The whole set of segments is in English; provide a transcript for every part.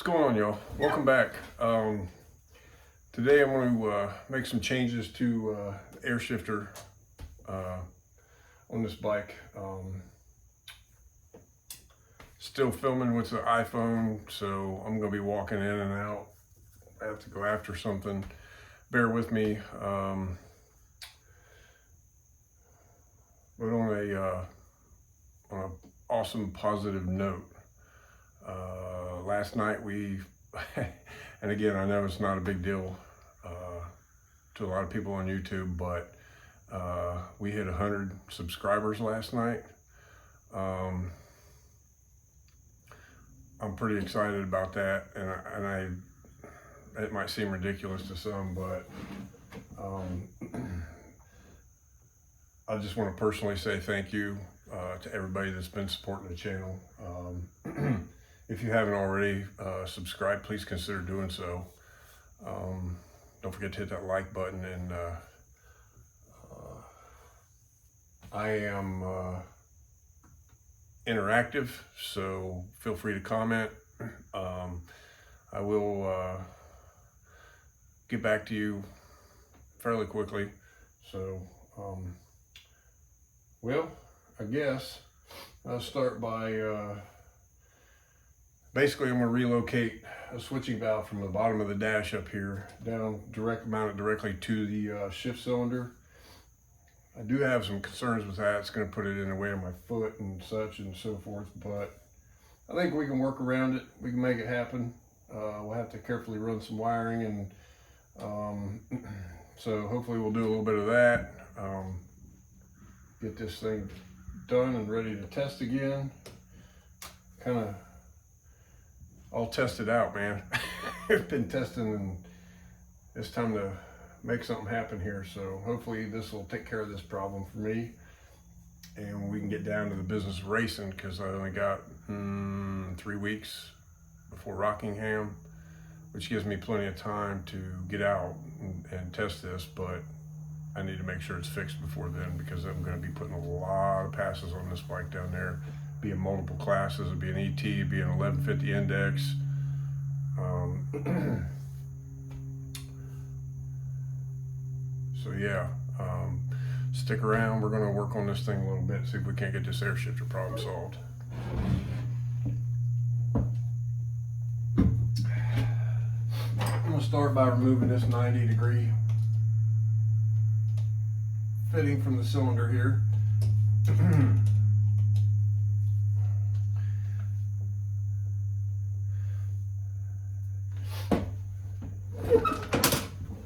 going on, y'all? Welcome back. Today I'm going to make some changes to the air shifter on this bike. Still filming with the iPhone, so I'm going to be walking in and out. I have to go after something. Bear with me. But on a awesome positive note, last night we, and again, I know it's not a big deal to a lot of people on YouTube, but we hit 100 subscribers last night. I'm pretty excited about that, and it might seem ridiculous to some, but I just want to personally say thank you to everybody that's been supporting the channel. If you haven't already subscribed, please consider doing so. Don't forget to hit that like button, and I am interactive, so feel free to comment. I will get back to you fairly quickly. So, well, I guess I'll start by basically I'm going to relocate a switching valve from the bottom of the dash up here down, mount it directly to the shift cylinder. I do have some concerns with that. It's going to put it in the way of my foot and such and so forth, but I think we can work around it. We can make it happen. We'll have to carefully run some wiring, and so hopefully we'll do a little bit of that. Get this thing done and ready to test again. I'll test it out, man. I've been testing, and it's time to make something happen here. So hopefully this will take care of this problem for me, and we can get down to the business of racing, because I only got 3 weeks before Rockingham, which gives me plenty of time to get out and test this, but I need to make sure it's fixed before then, because I'm going to be putting a lot of passes on this bike down there, being multiple classes. It'll be an ET, it'll be an 1150 index. So yeah, stick around. We're going to work on this thing a little bit, see if we can't get this air shifter problem solved. I'm going to start by removing this 90-degree fitting from the cylinder here.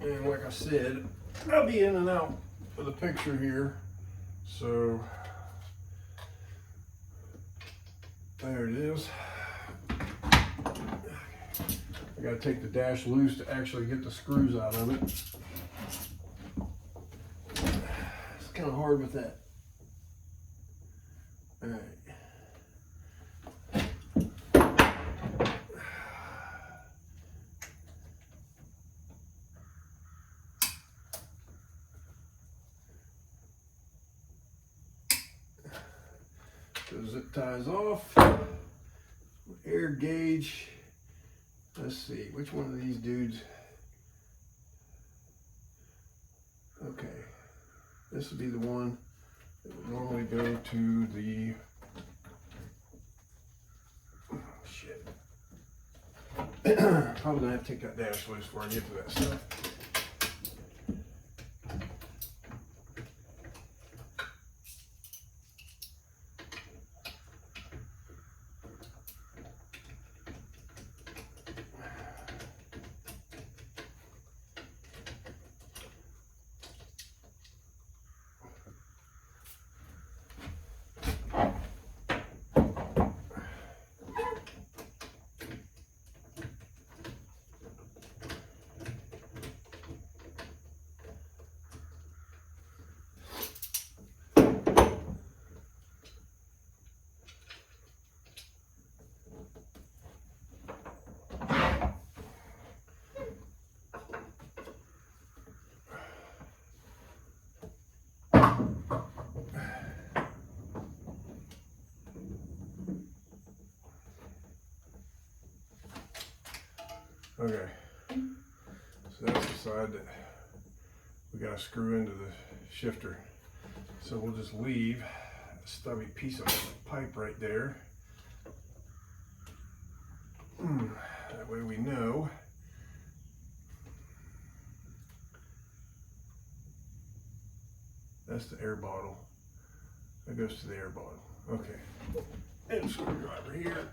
And like I said, I'll be in and out of the picture here. So there it is. I gotta take the dash loose to actually get the screws out of it. It's kind of hard with that. All right. The zip ties off. Air gauge. Let's see, which one of these dudes? Okay, this would be the one that would normally go to the, shit. Probably gonna have to take that dash loose before I get to that stuff. Okay, so that's the side that we got to screw into the shifter. So we'll just leave a stubby piece of pipe right there. That way we know that's the air bottle. That goes to the air bottle. Okay. And a screwdriver here.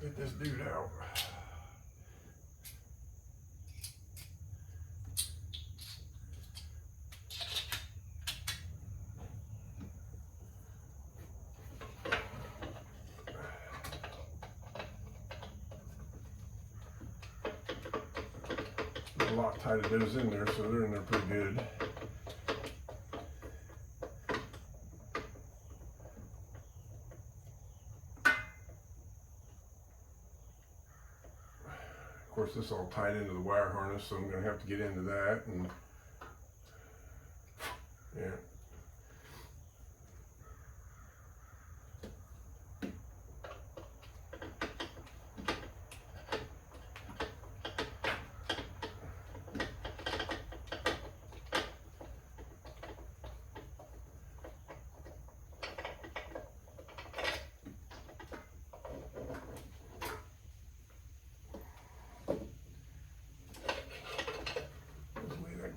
Get this dude out. A lot tight of those in there, so they're in there pretty good. Of course, this is all tied into the wire harness, so I'm going to have to get into that. And yeah.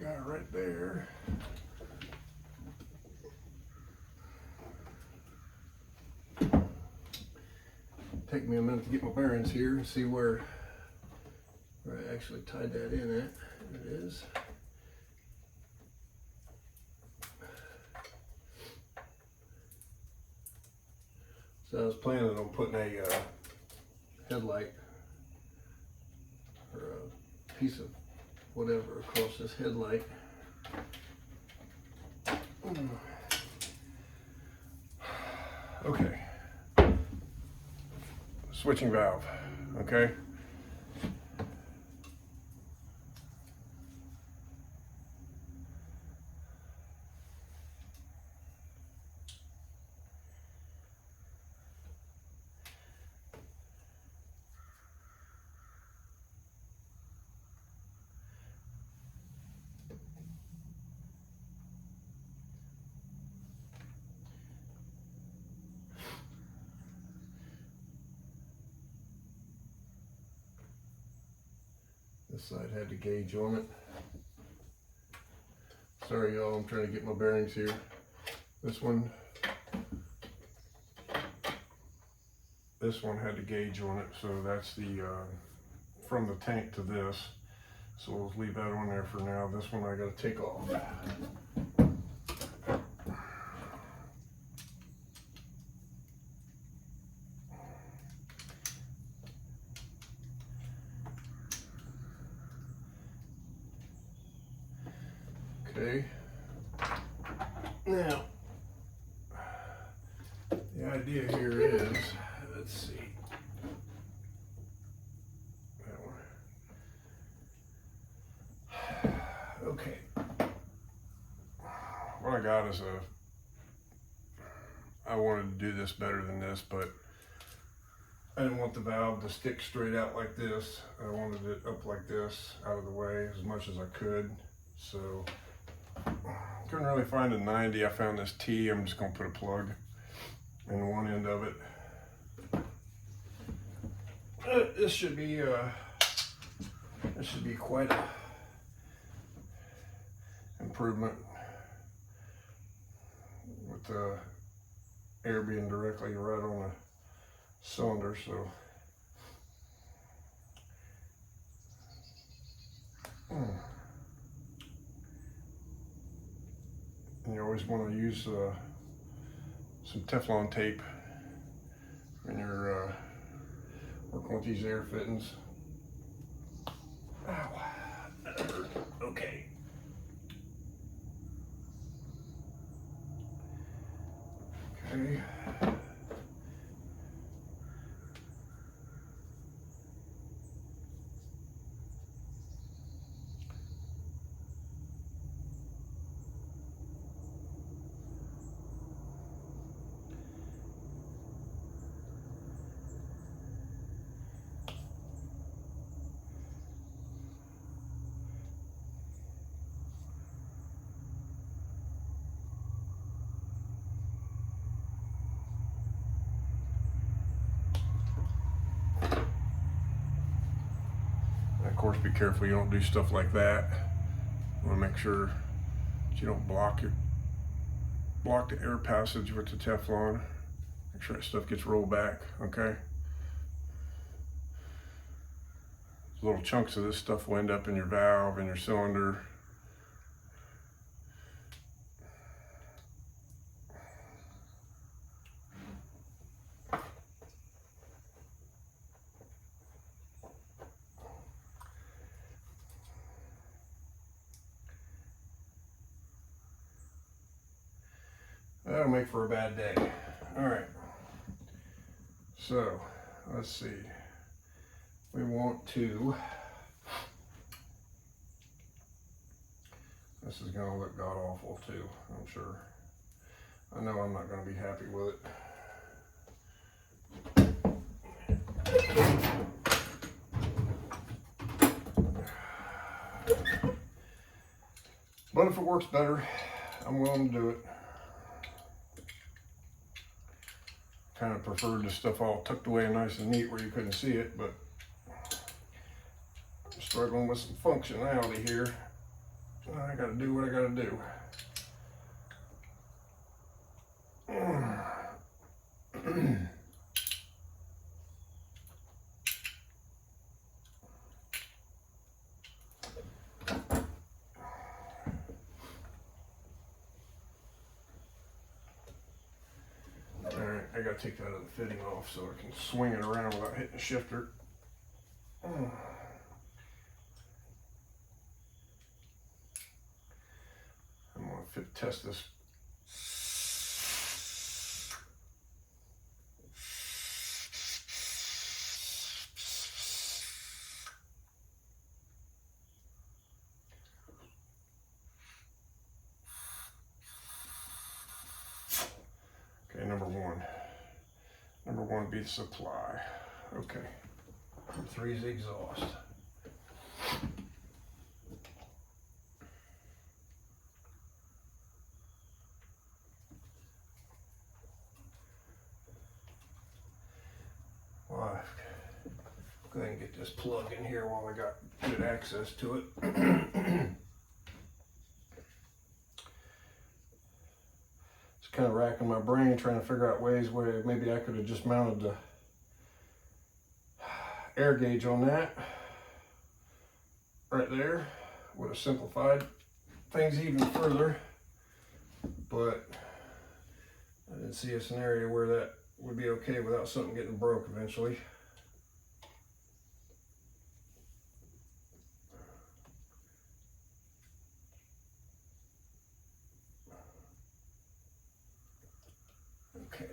Guy right there. Take me a minute to get my bearings here and see where I actually tied that in at. There it is. So I was planning on putting a headlight or a piece of whatever across this headlight. Okay. Switching valve, okay? This side had the gauge on it. Sorry y'all, I'm trying to get my bearings here. This one had the gauge on it, so that's the from the tank to this. So we'll leave that on there for now. This one I gotta take off. Okay. Now, the idea here is, let's see. That one. Okay. What I got is I wanted to do this better than this, but I didn't want the valve to stick straight out like this. I wanted it up like this, out of the way as much as I could. So couldn't really find a 90. I found this T. I'm just gonna put a plug in one end of it. This should be quite a improvement with the air being directly right on the cylinder. So and you always want to use some Teflon tape when you're working with these air fittings. Ow, that hurt. Okay. Okay. course, be careful you don't do stuff like that. You want to make sure that you don't block the air passage with the Teflon. Make sure that stuff gets rolled back, okay? Little chunks of this stuff will end up in your valve and your cylinder. That'll make for a bad day. All right. So, let's see. We want to, this is going to look god awful too, I'm sure. I know I'm not going to be happy with it. But if it works better, I'm willing to do it. Kind of preferred the stuff all tucked away nice and neat where you couldn't see it, but I'm struggling with some functionality here. I gotta do what I gotta do. Alright, I gotta take that other fitting off so I can swing it around without hitting the shifter. I'm gonna test this. Okay, number one. Number one beats supply. Okay. Number three is exhaust. Well, go ahead and get this plug in here while I got good access to it. Just kind of racking my brain trying to figure out ways where maybe I could have just mounted the air gauge on that right there. Would have simplified things even further, but I didn't see a scenario where that would be okay without something getting broke eventually. Okay.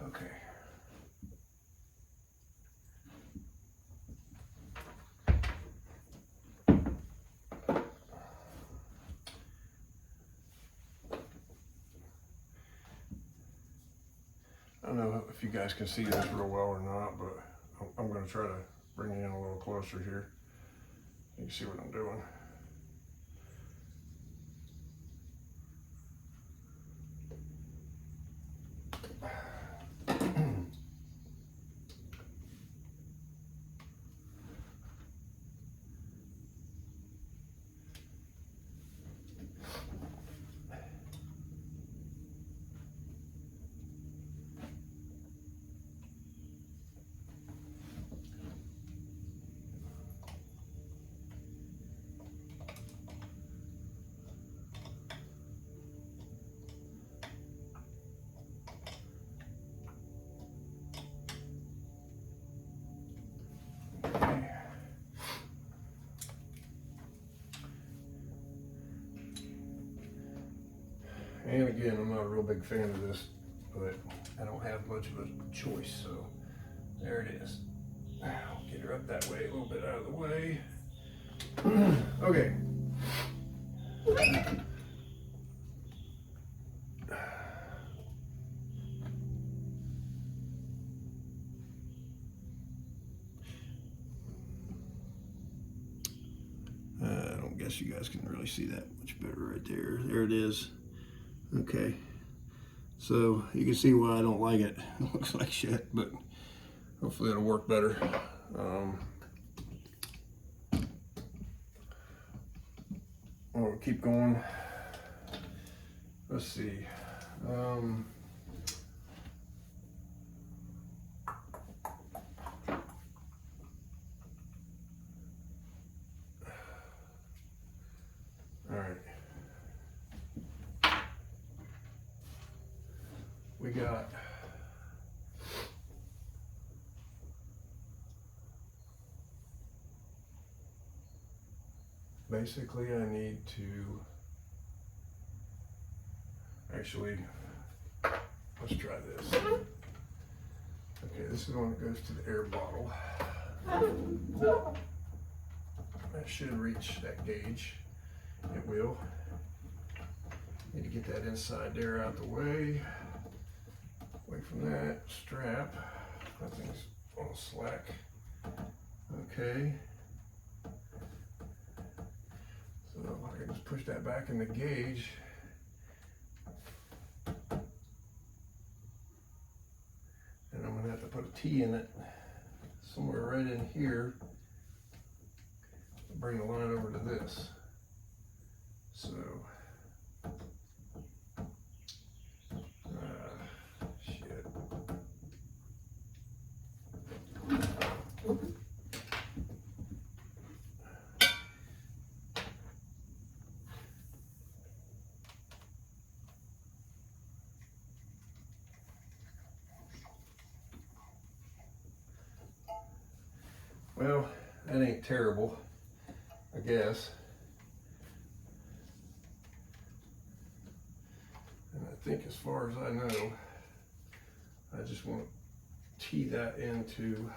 Okay. I don't know if you guys can see this real well or not, but I'm going to try to bring it in a little closer here. You can see what I'm doing. And again, I'm not a real big fan of this, but I don't have much of a choice, so there it is. I'll get her up that way, a little bit out of the way. Okay. guess you guys can really see that much better right there. There it is. Okay. So you can see why I don't like it. It looks like shit, but hopefully it'll work better. We'll keep going. Let's see. All right. We got basically I need to actually, let's try this. Okay, this is the one that goes to the air bottle. That should reach that gauge. It will. Need to get that inside there out the way. Away from that strap. That thing's on slack. Okay. So I can just push that back in the gauge. And I'm gonna have to put a T in it somewhere right in here. Bring the line over to this. So, shit. Well, that ain't terrible, I guess. And I think as far as I know, I just want to tee that into,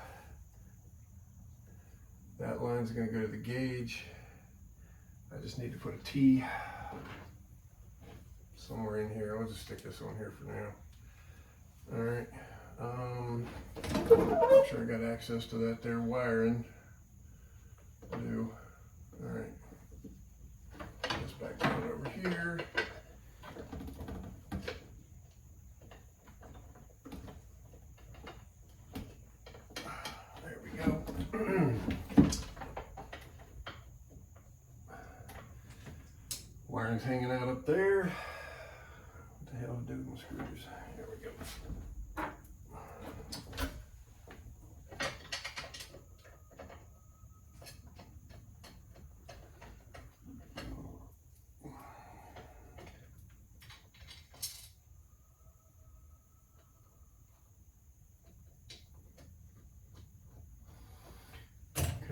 that line's going to go to the gauge. I just need to put a T somewhere in here. I'll just stick this on here for now. All right. I'm sure I got access to that there wiring. I do. All right. This back down over here. There we go. Wiring's hanging out up there. What the hell do with screws? Here we go.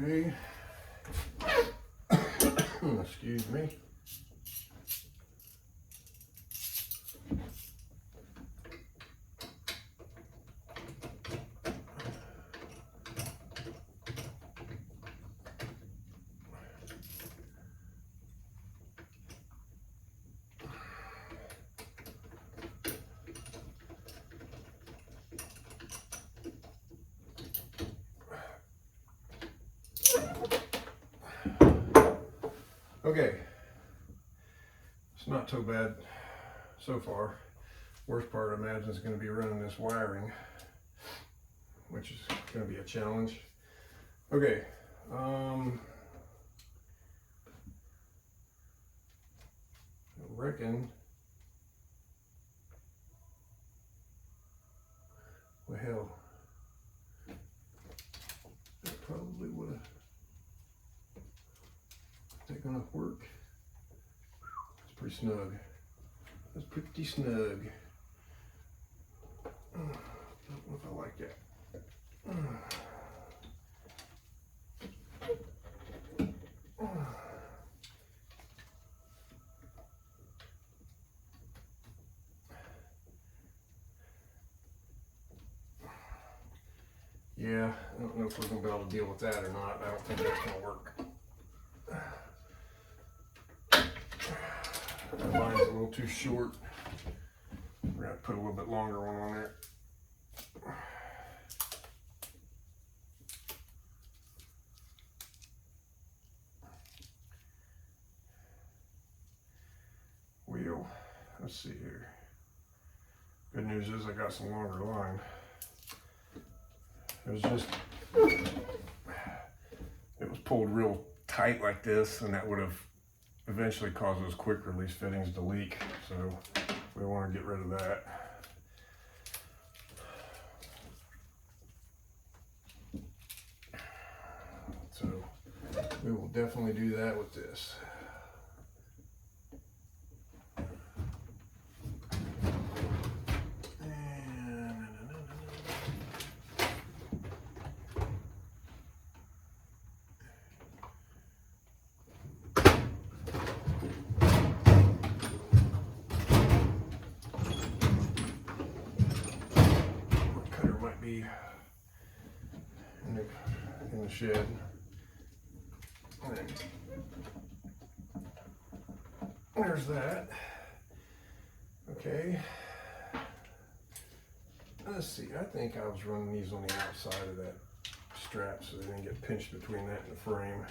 Okay. Excuse me. Okay, it's not too bad so far. Worst part, I imagine, is going to be running this wiring, which is going to be a challenge. Okay, I reckon, well, hell, that probably would have. That gonna work? It's pretty snug. That's pretty snug. I don't know if I like that. Yeah, I don't know if we're gonna be able to deal with that or not. I don't think that's gonna work. That line's a little too short. We're gonna put a little bit longer one on there. Let's see here. Good news is I got some longer line. It was pulled real tight like this, and that would have eventually caused those quick release fittings to leak. So we want to get rid of that. So we will definitely do that with this. Be in the shed. And there's that. Okay. Let's see. I think I was running these on the outside of that strap so they didn't get pinched between that and the frame.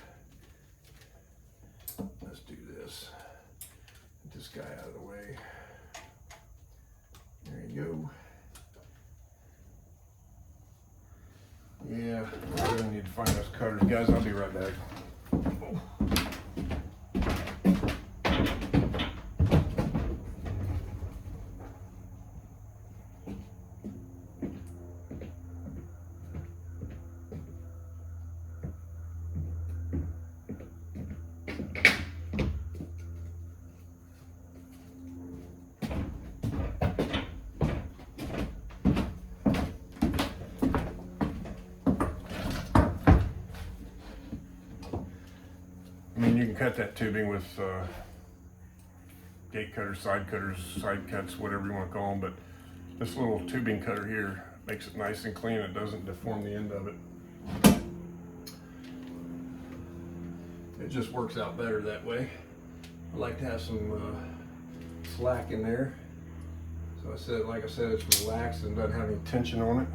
Let's do this. Get this guy out of the way. There you go. Yeah, I really need to find those cutters. Guys, I'll be right back. I mean, you can cut that tubing with gate cutters, side cuts, whatever you want to call them, but this little tubing cutter here makes it nice and clean. It doesn't deform the end of it. It just works out better that way. I like to have some slack in there. So like I said, it's relaxed and doesn't have any tension on it.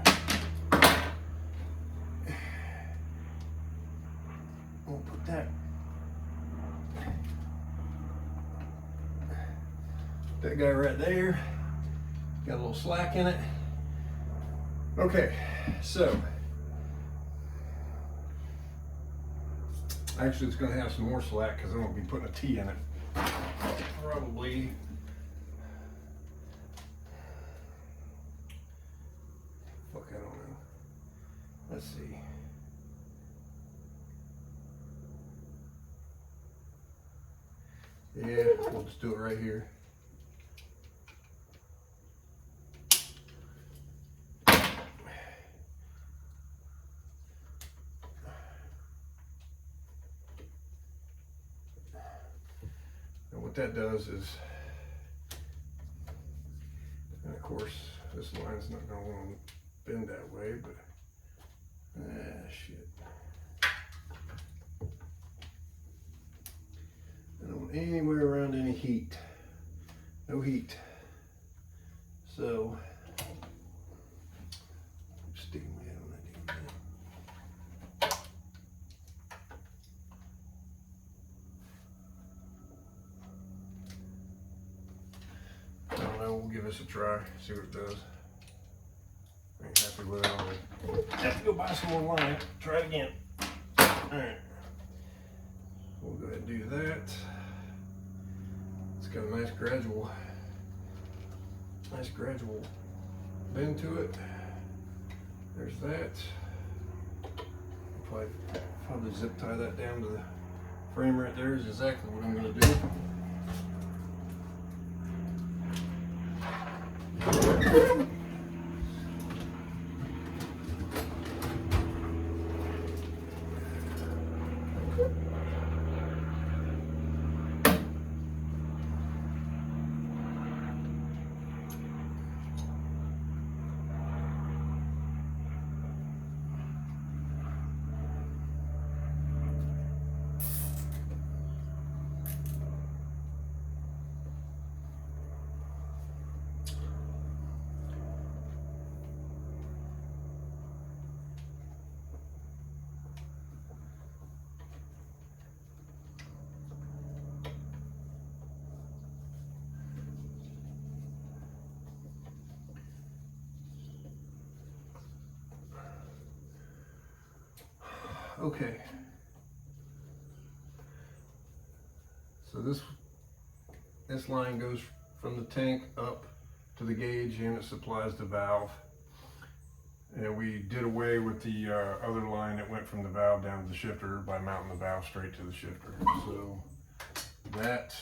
We'll put that guy right there. Got a little slack in it. Okay, so actually it's going to have some more slack because I'm going to be putting a T in it. Probably I don't know. Let's see. Yeah, we'll just do it right here. And what that does is, and of course, this line's not going to want to bend that way, but shit. I don't want anywhere around any heat. No heat. So, sticking my head on that damn thing. I don't know, we'll give this a try, see what it does. I ain't happy with it. I'll have to go buy some more line, try it again. Alright. We'll go ahead and do that. It's got a nice gradual bend to it. There's that. Probably zip tie that down to the frame right there is exactly what I'm going to do. Okay. So this line goes from the tank up to the gauge, and it supplies the valve. And we did away with the other line that went from the valve down to the shifter by mounting the valve straight to the shifter. So that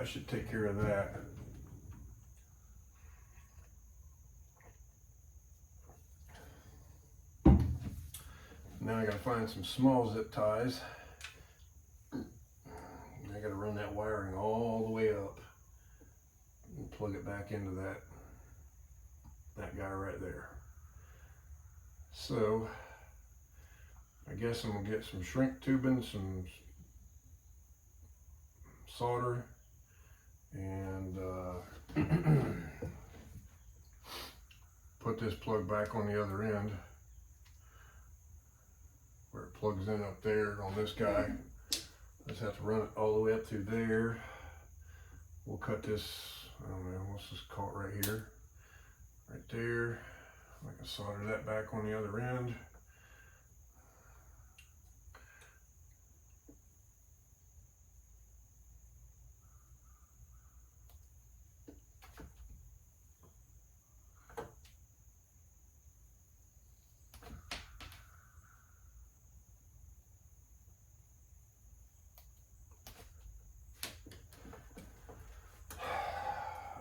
should take care of that. Now I gotta find some small zip ties. I gotta run that wiring all the way up and plug it back into that guy right there. So I guess I'm gonna get some shrink tubing, some solder, and put this plug back on the other end where it plugs in up there on this guy. Just have to run it all the way up through there. We'll cut this, I don't know, let's just call it right here, right there. I can solder that back on the other end.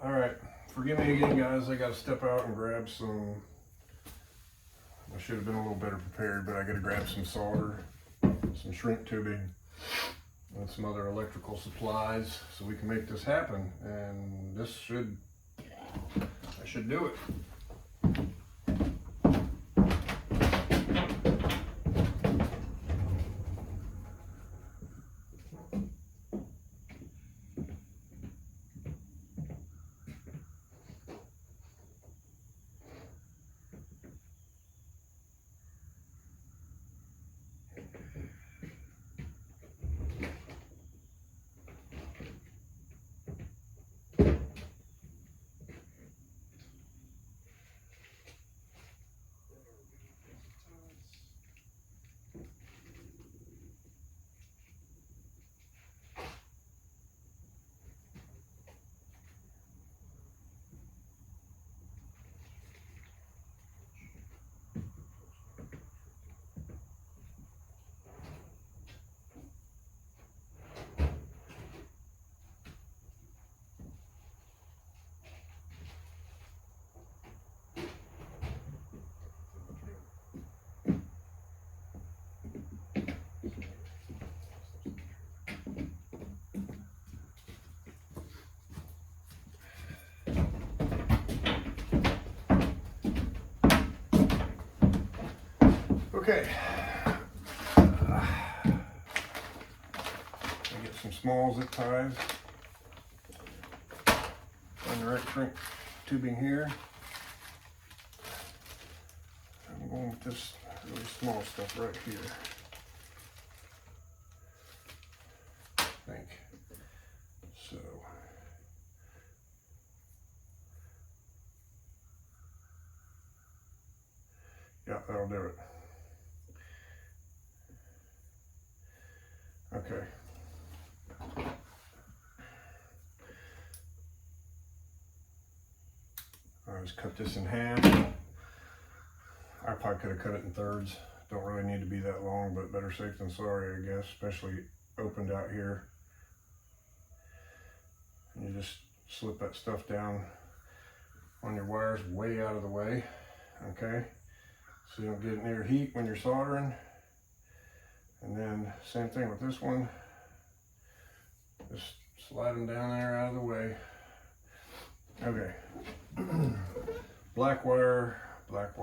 All right, forgive me again, guys. I got to step out and grab some. I should have been a little better prepared, but I got to grab some solder, some shrink tubing, and some other electrical supplies so we can make this happen. And I should do it. Okay. I get some small zip ties. Find the right shrink tubing here. I'm going with this really small stuff right here. I think. So. Yeah, that'll do it. Okay. I'll just cut this in half. I probably could have cut it in thirds. Don't really need to be that long, but better safe than sorry, I guess, especially opened out here. And you just slip that stuff down on your wires way out of the way, okay? So you don't get near heat when you're soldering. And then same thing with this one. Just slide them down there out of the way. Okay. Black wire. Just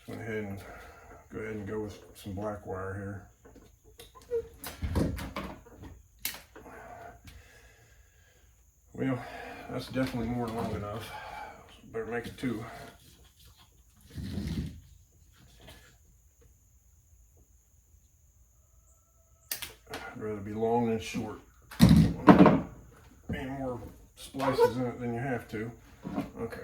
went ahead and go with some black wire here. Well, that's definitely more than long enough. Better make it two. I'd rather be long than short. Any more splices in it than you have to. Okay.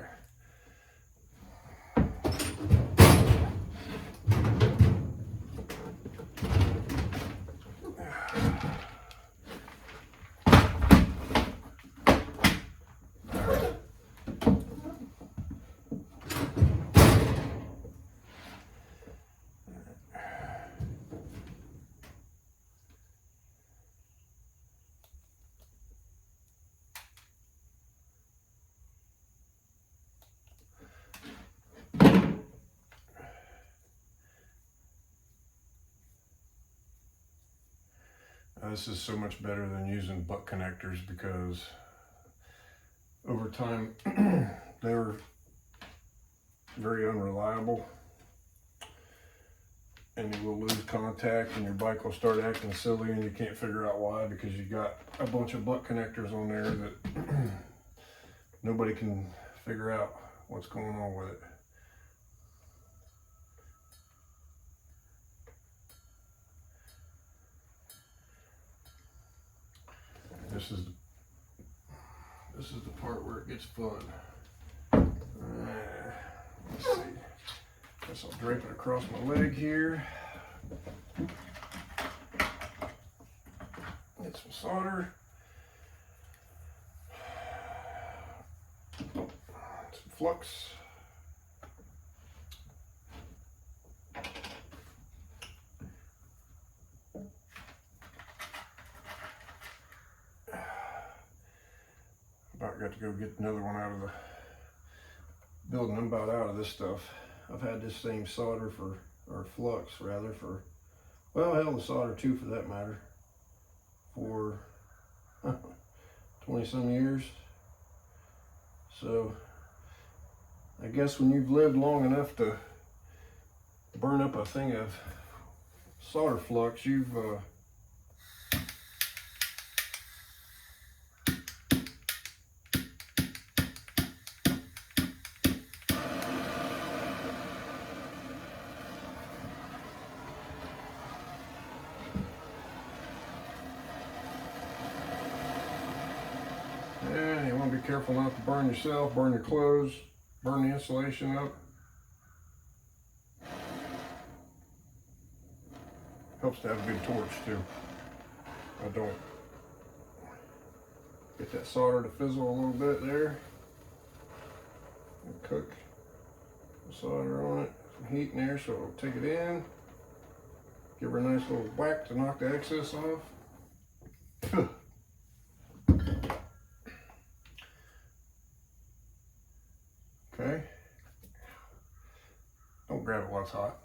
This is so much better than using butt connectors because over time they're very unreliable and you will lose contact and your bike will start acting silly and you can't figure out why because you got a bunch of butt connectors on there that nobody can figure out what's going on with it. This is the part where it gets fun. Let's see. Guess I'll drape it across my leg here. Get some solder. Some flux. About got to go get another one out of the building. I'm about out of this stuff. I've had this same solder for, or flux rather, for, well, hell, the solder too for that matter, for 20 some years. So I guess when you've lived long enough to burn up a thing of solder flux, you've yeah, you want to be careful not to burn yourself, burn your clothes, burn the insulation up. Helps to have a big torch too. I don't. Get that solder to fizzle a little bit there. And cook the solder on it. Some heat in there so it'll take it in. Give her a nice little whack to knock the excess off. Okay. Don't grab it while it's hot.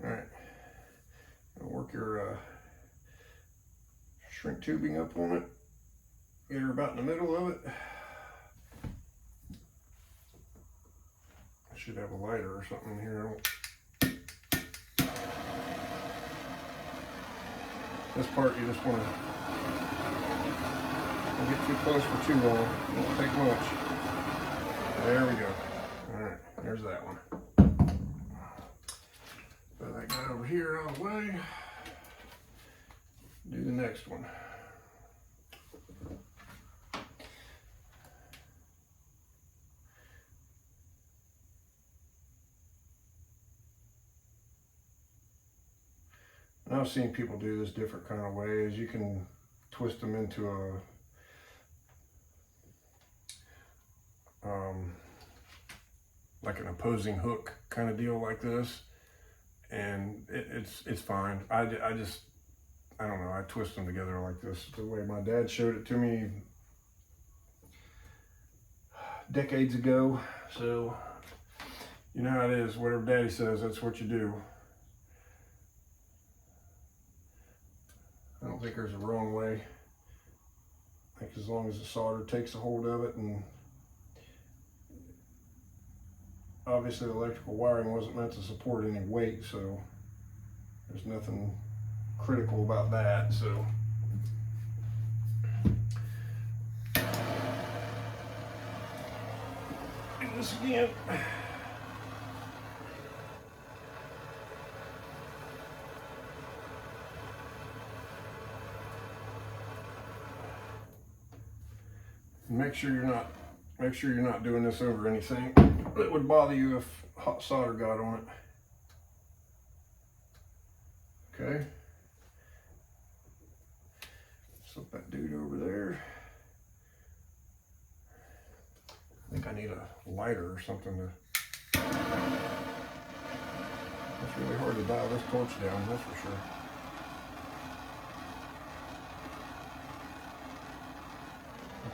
Alright. Work your shrink tubing up on it. Get her about in the middle of it. I should have a lighter or something in here. This part you just want to don't get too close for too long. It won't take much. There we go. Alright, there's that one. Put that guy over here out of the way. Do the next one. And I've seen people do this different kind of ways. You can twist them into a like an opposing hook kind of deal like this, and it's fine. I don't know, I twist them together like this the way my dad showed it to me decades ago. So you know how it is, whatever daddy says, that's what you do. I don't think there's a wrong way. I think as long as the solder takes a hold of it, and obviously the electrical wiring wasn't meant to support any weight, so there's nothing critical about that. So do this again. Make sure you're not doing this over anything that would bother you if hot solder got on it. Okay. Slip that dude over there. I think I need a lighter or something to. It's really hard to dial this torch down, that's for sure.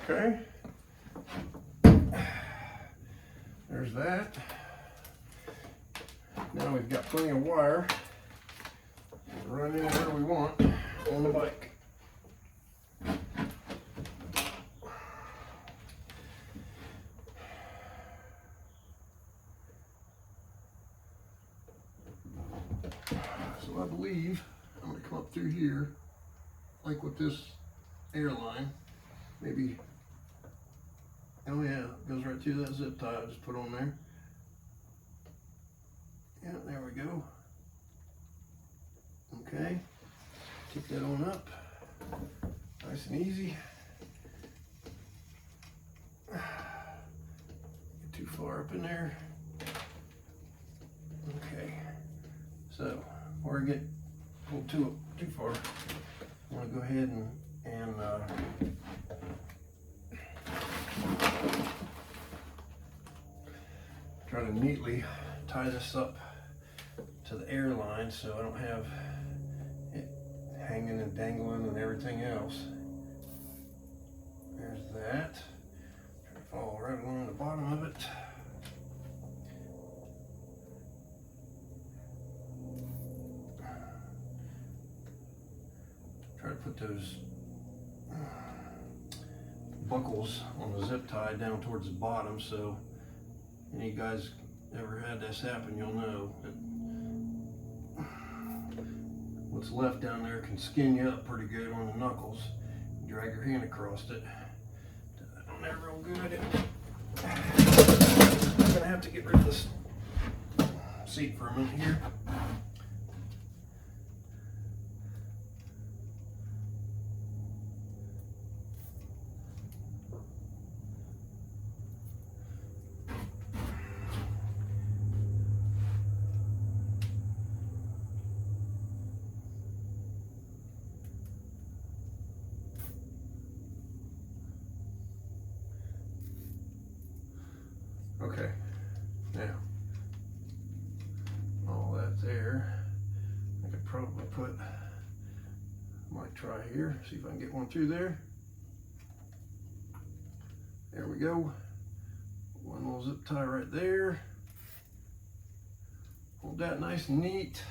Okay. There's that. Now we've got plenty of wire to run anywhere we want on the bike. So I believe I'm going to come up through here, like with this airline, maybe. Oh yeah, it goes right through that zip tie I just put on there. Yeah, there we go. Okay, kick that on up, nice and easy. Get too far up in there. Okay, so before I get pulled too far, I want to go ahead and try to neatly tie this up to the airline so I don't have it hanging and dangling and everything else. There's that. Try to follow right along the bottom of it. Try to put those buckles on the zip tie down towards the bottom, so any guys ever had this happen, you'll know that what's left down there can skin you up pretty good on the knuckles. Drag your hand across it. On there real good. I'm gonna have to get rid of this seat for a minute here. Okay, now, all that there, I could probably might try here, see if I can get one through there. There we go. One little zip tie right there. Hold that nice and neat.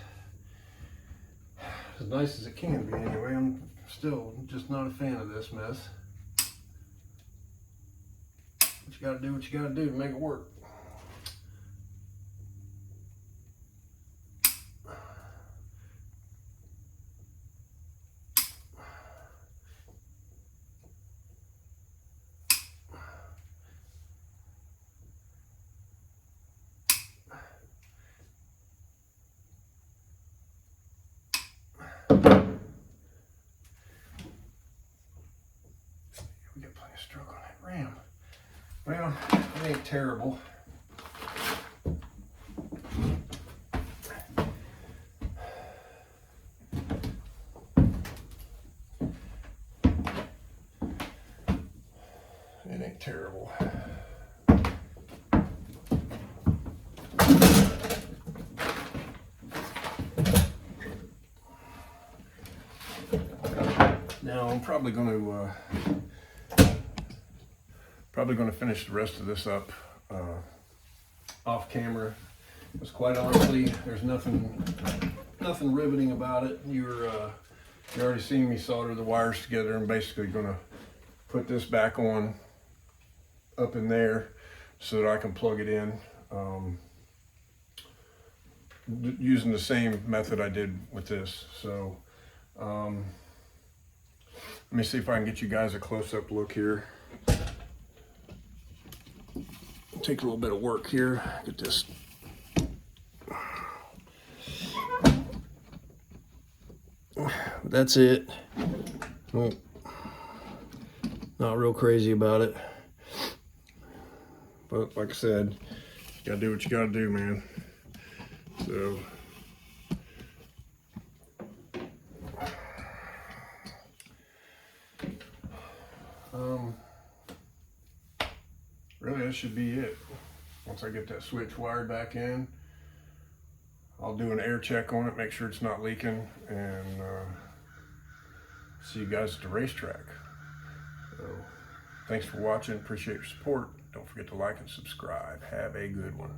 As nice as it can be anyway. I'm still just not a fan of this mess. But you gotta do what you gotta do to make it work. We got plenty of stroke on that ram. Well, it ain't terrible. It ain't terrible. Now I'm probably going to finish the rest of this up off camera, because quite honestly, there's nothing riveting about it. You're already seeing me solder the wires together. I'm basically going to put this back on up in there so that I can plug it in using the same method I did with this. So let me see if I can get you guys a close-up look here. Take a little bit of work here. Get this. That's it. Well, not real crazy about it. But like I said, you gotta do what you gotta do, man. So really that should be it. Once I get that switch wired back in, I'll do an air check on it, make sure it's not leaking, and see you guys at the racetrack. So thanks for watching, appreciate your support. Don't forget to like and subscribe. Have a good one.